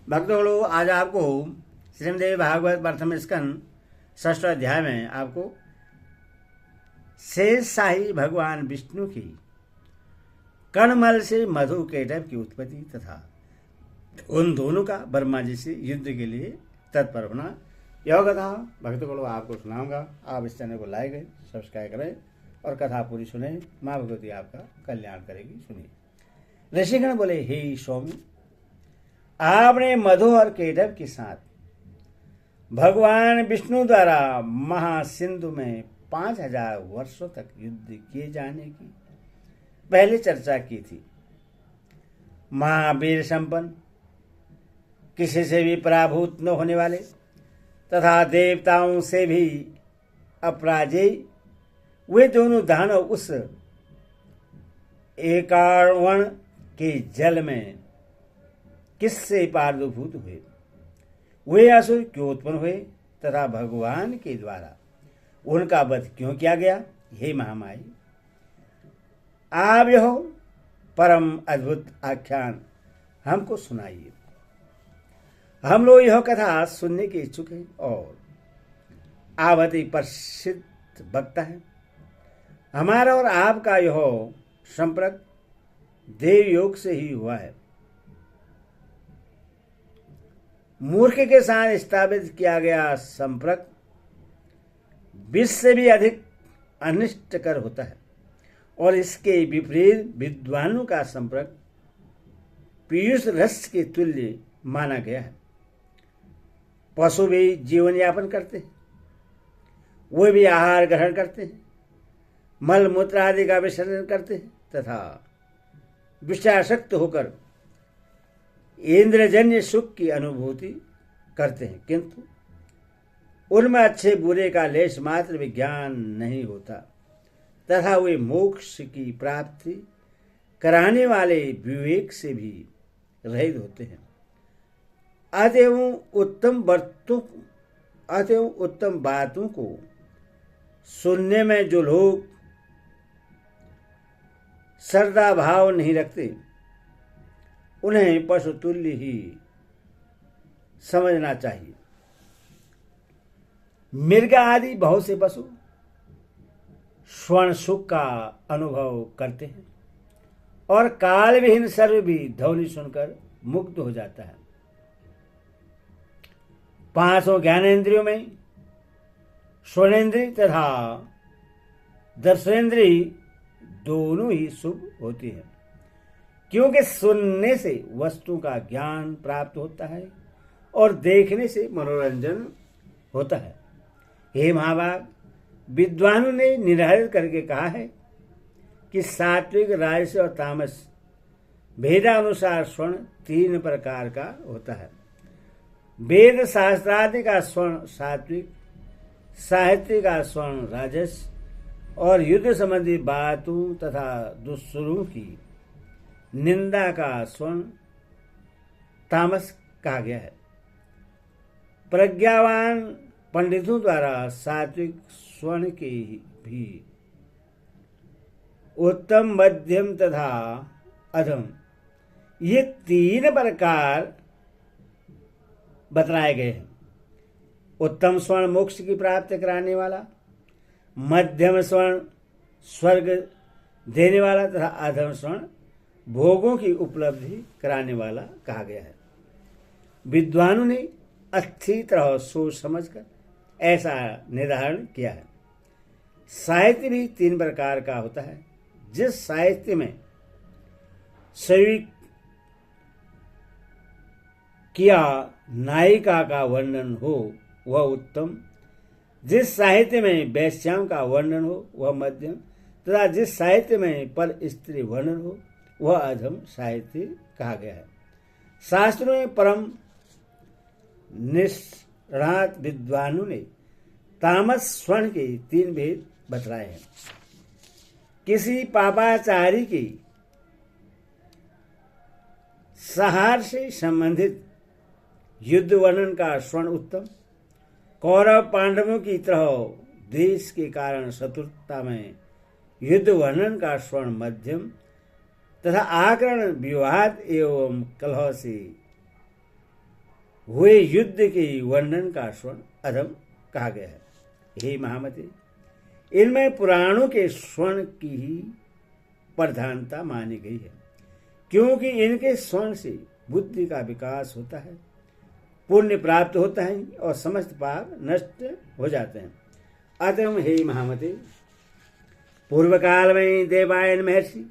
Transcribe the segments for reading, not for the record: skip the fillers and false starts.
भक्तों, आज आपको श्रीमद् भागवत प्रथम स्कंद 6 अध्याय में आपको शेषशाही भगवान विष्णु की कर्णमल से मधु केटव की उत्पत्ति तथा उन दोनों का ब्रह्मा जी से युद्ध के लिए तत्पर होना, यह कथा भक्तों आपको सुनाऊंगा। आप इस चैनल को लाइक करें, सब्सक्राइब करें और कथा पूरी सुने। माँ भगवती आपका कल्याण करेगी। सुनिए। ऋषिगण बोले, हे स्वामी, आपने मधु और केटव के साथ भगवान विष्णु द्वारा महासिंधु में 5000 वर्षों तक युद्ध किए जाने की पहले चर्चा की थी। महावीर संपन्न, किसी से भी पराभूत न होने वाले तथा देवताओं से भी अपराजेय वे दोनों दानव उस एकावण के जल में किससे पारदूभूत हुए? वे असुर क्यों उत्पन्न हुए तथा भगवान के द्वारा उनका वध क्यों किया गया? हे महामाई, आप यह परम अद्भुत आख्यान हमको सुनाइए। हम लोग यह कथा सुनने के इच्छुक हैं और आवती प्रसिद्ध वक्ता है। हमारा और आपका यह संपर्क देव योग से ही हुआ है। मूर्ख के साथ स्थापित किया गया संपर्क विष से भी अधिक अनिष्टकर होता है और इसके विपरीत विद्वानों का संपर्क पीयूष रस के तुल्य माना गया है। पशु भी जीवन यापन करते हैं, वे भी आहार ग्रहण करते हैं, मल मूत्र आदि का विसर्जन करते हैं तथा विषयासक्त होकर इंद्रजन्य सुख की अनुभूति करते हैं, किंतु उनमें अच्छे बुरे का लेश मात्र विज्ञान नहीं होता तथा वे मोक्ष की प्राप्ति कराने वाले विवेक से भी रहित होते हैं। अतएव उत्तम बातों को सुनने में जो लोग श्रद्धा भाव नहीं रखते, उन्हें पशु तुल्य ही समझना चाहिए। मृग आदि बहुत से पशु स्वर्ण सुख का अनुभव करते हैं और काल विहीन सर्व भी ध्वनि सुनकर मुक्त हो जाता है। 5 ज्ञानेन्द्रियों में स्वर्णेन्द्रिय तथा दर्शनेन्द्रिय दोनों ही शुभ होती है, क्योंकि सुनने से वस्तु का ज्ञान प्राप्त होता है और देखने से मनोरंजन होता है। हे महाभाग, विद्वानों ने निर्धारित करके कहा है कि सात्विक, राजस और तामस भेदानुसार स्वर्ण 3 प्रकार का होता है। वेद शास्त्रादि का स्वर्ण सात्विक, साहित्य का स्वर्ण राजस और युद्ध संबंधी बातों तथा दुष्सुरों की निंदा का स्वर्ण तामस कहा गया है। प्रज्ञावान पंडितों द्वारा सात्विक स्वर्ण के भी उत्तम, मध्यम तथा अधम ये 3 प्रकार बतलाए गए हैं। उत्तम स्वर्ण मोक्ष की प्राप्ति कराने वाला, मध्यम स्वर्ण स्वर्ग देने वाला तथा अधम स्वर्ण भोगों की उपलब्धि कराने वाला कहा गया है। विद्वानों ने अच्छी तरह सोच समझकर ऐसा निर्धारण किया है। साहित्य भी 3 प्रकार का होता है। जिस साहित्य में सभी किया नायिका का वर्णन हो वह उत्तम, जिस साहित्य में वैश्याओं का वर्णन हो वह मध्यम तथा जिस साहित्य में पर स्त्री वर्णन हो वह अधम साहित्य कहा गया है। शास्त्रों में परम निष्णात विद्वानों ने तामस स्वर्ण के 3 भेद बतलाए हैं। किसी पापाचारी की संहार से संबंधित युद्ध वर्णन का स्वर्ण उत्तम, कौरव पांडवों की तरह देश के कारण शत्रुता में युद्ध वर्णन का स्वर्ण मध्यम तथा आकरण, विवाद एवं कलह से हुए युद्ध के वर्णन का स्वर्ण अधम कहा गया है। हे महामते, इनमें पुराणों के स्वर्ण की ही प्रधानता मानी गई है, क्योंकि इनके स्वर्ण से बुद्धि का विकास होता है, पुण्य प्राप्त होता है और समस्त पाप नष्ट हो जाते हैं। अतः हे महामते, पूर्व काल में देवायन महर्षि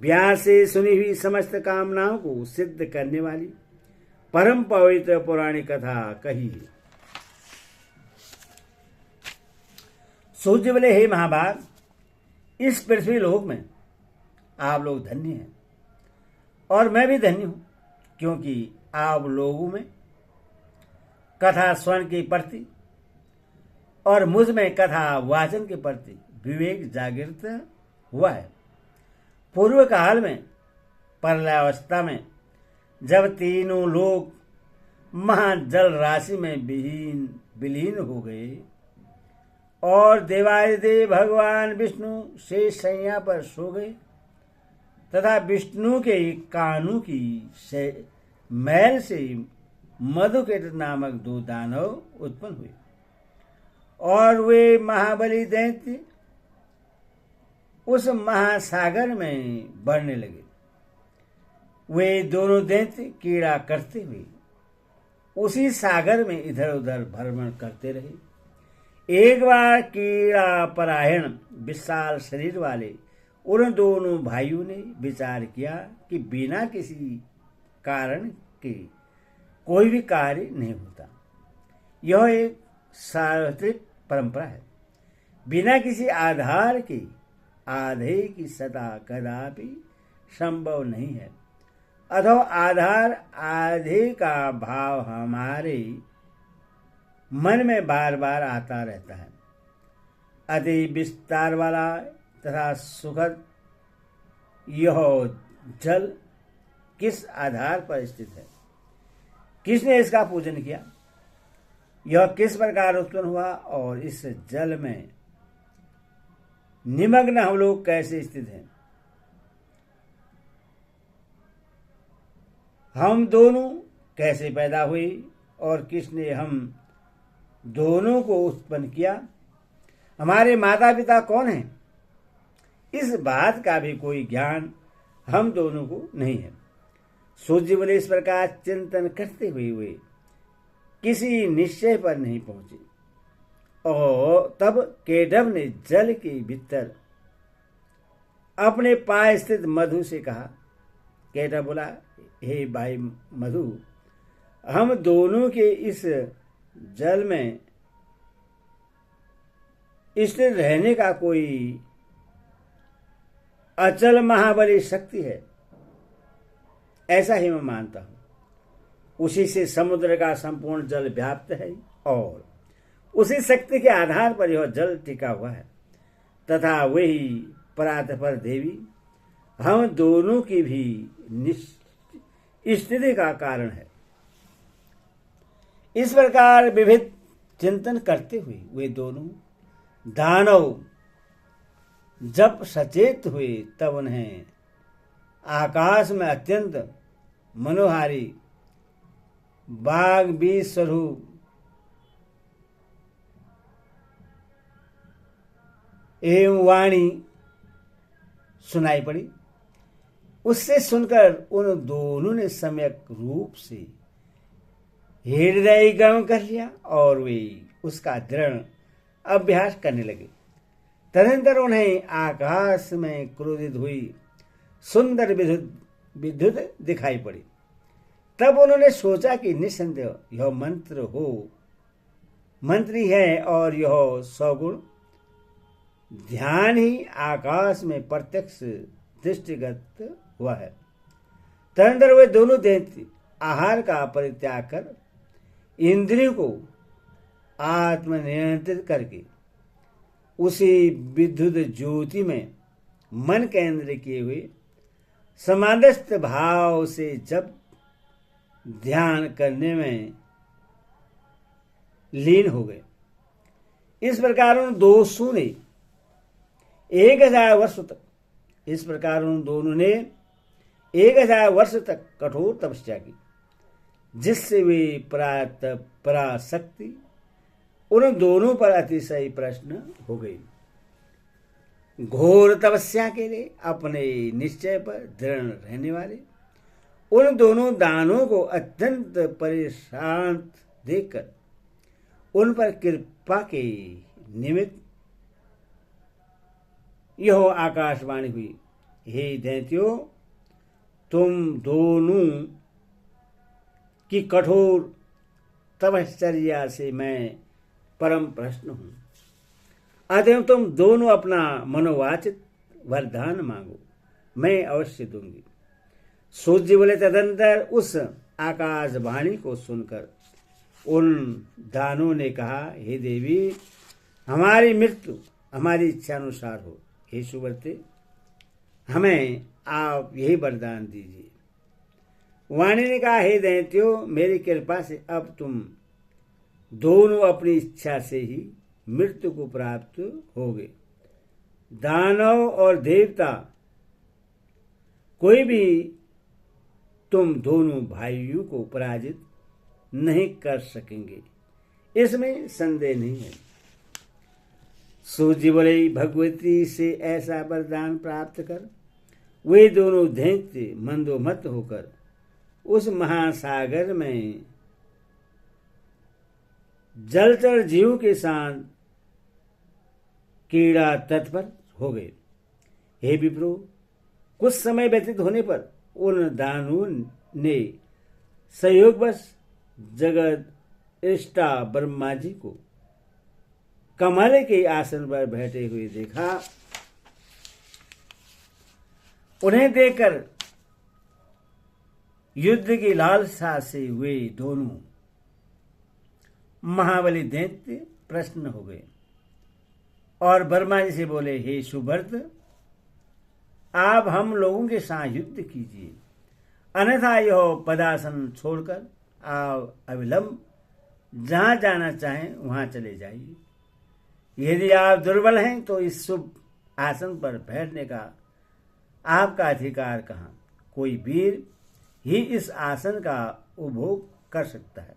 व्यास से सुनी हुई समस्त कामनाओं को सिद्ध करने वाली परम पवित्र पौराणिक कथा कही है। सूर्य बोले, हे महाभाग, इस पृथ्वी लोक में आप लोग धन्य हैं और मैं भी धन्य हूं, क्योंकि आप लोगों में कथा स्वर्ण के प्रति और मुझ में कथा वाचन के प्रति विवेक जागृत हुआ है। पूर्व काल में प्रलयावस्था में जब तीनों लोग महाजल राशि में विलीन हो गए और देवादिदेव भगवान विष्णु शेष शैया पर सो गए तथा विष्णु के कानों की मैल से मधुकेट नामक 2 दानव उत्पन्न हुए और वे महाबली दैत्य उस महासागर में बढ़ने लगे। वे दोनों दैत्य कीड़ा करते हुए उसी सागर में इधर उधर भ्रमण करते रहे। एक बार कीड़ा परायण विशाल शरीर वाले उन दोनों भाइयों ने विचार किया कि बिना किसी कारण के कोई भी कार्य नहीं होता। यह एक सार्वत्रिक परंपरा है। बिना किसी आधार के आधे की सदा कदापि संभव नहीं है, अथवा आधार आधे का भाव हमारे मन में बार बार आता रहता है। अति विस्तार वाला तथा सुखद यह जल किस आधार पर स्थित है? किसने इसका पूजन किया? यह किस प्रकार उत्पन्न हुआ और इस जल में निमग्न हम लोग कैसे स्थित हैं? हम दोनों कैसे पैदा हुए और किसने हम दोनों को उत्पन्न किया? हमारे माता पिता कौन हैं? इस बात का भी कोई ज्ञान हम दोनों को नहीं है। सूर्य बोले, इस प्रकार चिंतन करते हुए किसी निश्चय पर नहीं पहुंचे और तब केटव ने जल के भीतर अपने पास स्थित मधु से कहा। केटव बोला, हे भाई मधु, हम दोनों के इस जल में स्थिर रहने का कोई अचल महाबली शक्ति है, ऐसा ही मैं मानता हूं। उसी से समुद्र का संपूर्ण जल व्याप्त है और उसी शक्ति के आधार पर यह जल टिका हुआ है तथा वही परात्पर देवी हम दोनों की भी स्थिति का कारण है। इस प्रकार विविध चिंतन करते हुए वे दोनों दानव जब सचेत हुए तब उन्हें आकाश में अत्यंत मनोहारी बाग बीज स्वरूप एवं वाणी सुनाई पड़ी। उससे सुनकर उन दोनों ने सम्यक रूप से हृदय गम कर लिया और वे उसका दृढ़ अभ्यास करने लगे। तदनंतर उन्हें आकाश में क्रोधित हुई सुंदर विद्युत दिखाई पड़ी। तब उन्होंने सोचा कि निसंदेह यह मंत्री है और यह सगुण ध्यान ही आकाश में प्रत्यक्ष दृष्टिगत हुआ है। तदनंतर वे दोनों दैत्य आहार का परित्याग कर इंद्रियों को आत्मनियंत्रित करके उसी विद्युत ज्योति में मन केंद्र किए हुए समाधस्थ भाव से जब ध्यान करने में लीन हो गए। इस प्रकार उन दोषों ने 1000 वर्ष तक इस प्रकार उन दोनों ने 1000 वर्ष तक कठोर तपस्या की। जिससे वे पराशक्ति उन दोनों पर अतिशय प्रश्न हो गई। घोर तपस्या के लिए अपने निश्चय पर दृढ़ रहने वाले उन दोनों दानों को अत्यंत परेशान देखकर उन पर कृपा के निमित्त यह आकाशवाणी हुई, हे दैत्यो, तुम दोनों की कठोर तपश्चर्या से मैं परम प्रसन्न हूं। अतः तुम दोनों अपना मनोवांछित वरदान मांगो, मैं अवश्य दूंगी। सूत जी बोले, तदंतर उस आकाशवाणी को सुनकर उन दानों ने कहा, हे देवी, हमारी मृत्यु हमारी इच्छा अनुसार हो। हे सुव्रते, हमें आप यही वरदान दीजिए। वाणी ने कहा, हे दैत्यो, मेरी कृपा से अब तुम दोनों अपनी इच्छा से ही मृत्यु को प्राप्त होगे। दानव और देवता कोई भी तुम दोनों भाइयों को पराजित नहीं कर सकेंगे, इसमें संदेह नहीं है। सूत जी बोले, भगवती से ऐसा वरदान प्राप्त कर वे दोनों दैत्य मंदोमत होकर उस महासागर में जलचर जीव के साथ कीड़ा तत्पर हो गए। हे विप्रो, कुछ समय व्यतीत होने पर उन दानवों ने संयोगवश जगत इष्टा ब्रह्मा जी को कमल के आसन पर बैठे हुए देखा। उन्हें देखकर युद्ध की लालसा से वे दोनों महाबली दैत्य प्रसन्न हो गए और ब्रह्मा जी से बोले, हे सुभर्त, आप हम लोगों के साथ युद्ध कीजिए, अन्यथा यह पदासन छोड़कर आप अविलंब जहां जाना चाहें वहां चले जाइए। यदि आप दुर्बल हैं तो इस शुभ आसन पर बैठने का आपका अधिकार कहाँ? कोई वीर ही इस आसन का उपभोग कर सकता है।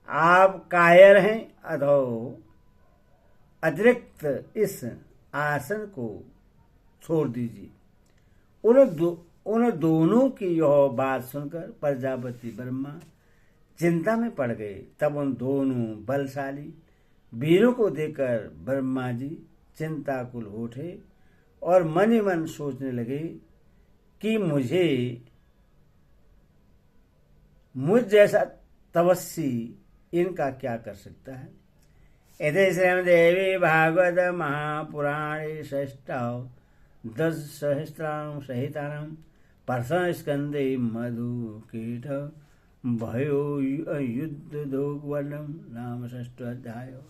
आप कायर हैं अथवा अतिरिक्त इस आसन को छोड़ दीजिए। उन दोनों की यह बात सुनकर प्रजापति ब्रह्मा चिंता में पड़ गए। तब उन दोनों बलशाली वीरों को देखकर ब्रह्मा जी चिंताकुल उठे और मन ही मन सोचने लगे कि मुझ जैसा तपस्वी इनका क्या कर सकता है। इति श्रीमद्देवी भागवत महापुराणे षष्ठाव 10 सहस्राणां सहितानां प्रथमस्कन्धे मधुकीट भयो युद्धोगवर्णं नाम षष्ठोऽध्यायो।